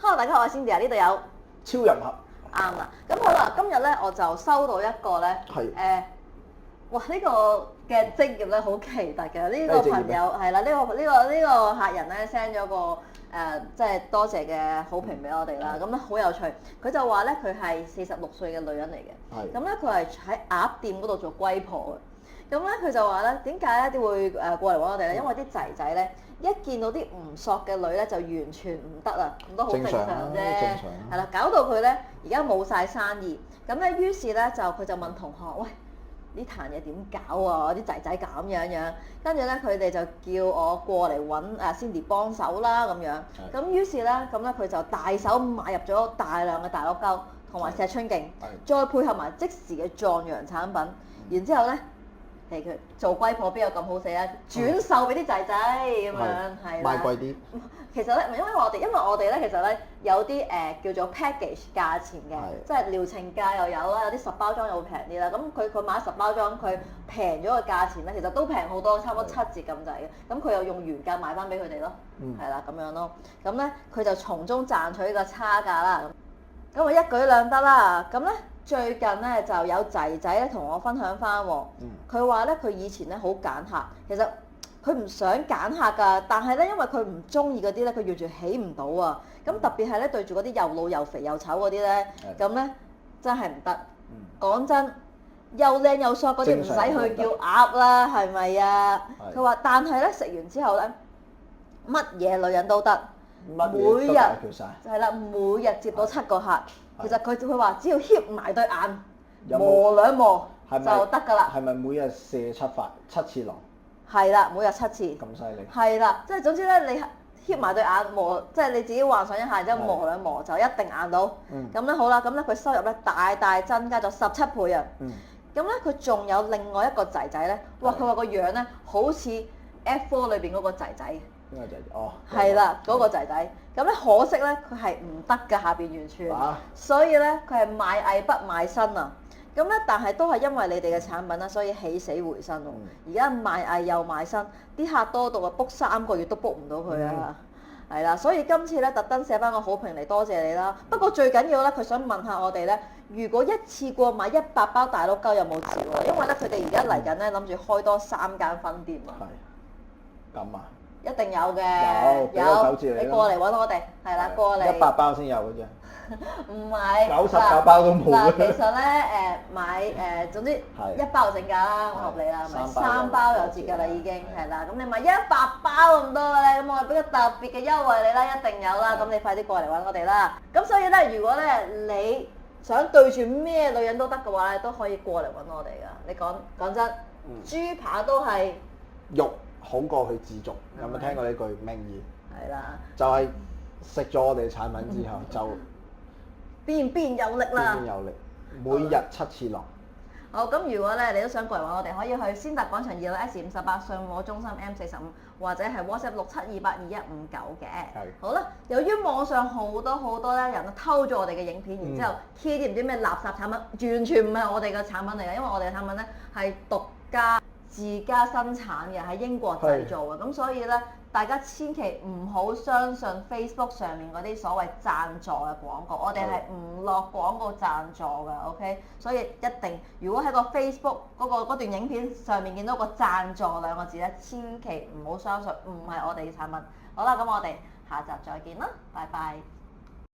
Hello， 大家好，我係 Cindy 啊，呢度有超人俠。啱啦。咁好啦，今日咧我就收到一個咧哇！呢個嘅職業咧好奇特嘅，呢個朋友係啦，呢個客人咧 send 咗個即係多謝嘅好評俾我哋啦。咁咧好有趣，佢就話咧佢係46歲嘅女人嚟嘅。咁咧佢係喺鴨店嗰度做龜婆嘅。咁咧佢就話咧點解咧會過嚟揾我哋咧？因為啲仔仔咧一見到啲唔索嘅女咧就完全唔得啊，咁都好正常啫。係啦，搞到佢咧而家冇晒生意。咁咧於是咧佢就問同學：喂，呢壇嘢點搞啊？啲仔仔咁樣，跟住咧佢哋就叫我過嚟揾Cindy 幫手啦咁樣。咁於是咧佢就大手買入咗大量嘅大碌膠同埋石春徑，再配合埋即時嘅壯陽產品，然之後咧。係佢做龜婆邊有咁好死啊？轉售俾啲仔仔咁樣，係啦。賣貴啲。其實咧，因為我哋咧，其實咧有啲叫做 package 價錢嘅，即係療程價又有啦，有啲10包裝又會平啲啦。咁佢買10包裝，佢平咗個價錢咧，其實都平好多，差唔多7折咁滯嘅。咁佢又用原價賣翻俾佢哋咯，係啦咁樣咯。咁咧佢就從中賺取呢個差價啦。咁我一舉兩得啦。咁咧。最近咧就有仔仔咧同我分享翻喎，佢話咧佢以前咧好揀客，其實佢唔想揀客㗎，但係咧因為佢唔中意嗰啲咧，佢完全起唔到啊！咁特別係咧對住嗰啲又老又肥又醜嗰啲咧，咁咧真係唔得。講真，又靚又索嗰啲唔使去叫鴨啦，係咪啊？佢話，但係咧食完之後咧，乜嘢女人都得，每日係啦，每日接到7個客。其實佢話只要瞇埋對眼，磨兩磨就得㗎啦。係咪每日射7次囊？係啦，每日7次。咁犀利。係啦，即係總之咧，你瞇埋對眼磨，即係你自己幻想一下，然之後磨兩磨就一定硬到。咁咧好啦，咁咧佢收入咧大增加咗17倍啊。咁咧佢仲有另外一個仔仔咧，哇！佢話個樣咧好似 F4 裏邊嗰個仔仔。邊個仔仔？哦，係啦，嗰個仔仔。咁咧可惜咧，佢係唔得㗎，下邊完全。所以咧，佢係賣藝不賣身啊。咁咧，但係都係因為你哋嘅產品啦，所以起死回生喎。而家賣藝又賣身，啲客多到啊 book 3個月都 book 唔到佢啊。係啦，所以今次咧特登寫翻個好評嚟多謝你啦。不過最緊要咧，佢想問下我哋咧，如果一次過買100包大碌膠有冇折喎？因為咧佢哋而家嚟緊咧諗住開多3間分店啊。係。咁啊？一定有嘅，有你過嚟揾我哋，係啦，過嚟100包先有嘅啫，唔係99包都冇。嗱，其實咧買總之1包就整價啦，我合理啦，咪3包有折㗎啦已經，係啦，咁你買100包咁多咧，咁我俾個特別嘅優惠你啦，一定有啦，咁你快啲過嚟揾我哋啦。咁所以咧，如果咧你想對住咩女人都得嘅話咧，都可以過嚟揾我哋㗎。你講真，豬扒都係肉。好過去自足，有冇聽過呢句名言？係啦，就係食咗我哋產品之後就邊有力啦，邊有力，每日7次囊。好，咁如果咧你都想過嚟揾我哋，可以去先達廣場2樓 S58 信和中心 M45，或者係 WhatsApp 67282159嘅。係。好啦，由於網上好多咧人都偷咗我哋嘅影片，然之後 key 啲唔知咩垃圾產品，完全唔係我哋嘅產品嚟嘅，因為我哋嘅產品咧係獨家。自家生產嘅喺英國製造嘅，咁所以咧，大家千祈唔好相信 Facebook 上面嗰啲所謂贊助嘅廣告，我哋係唔落廣告贊助嘅 ，OK？ 所以一定，如果喺個 Facebook 嗰段影片上面見到個贊助2個字咧，千祈唔好相信，唔係我哋嘅產品。好啦，咁我哋下集再見啦，拜拜。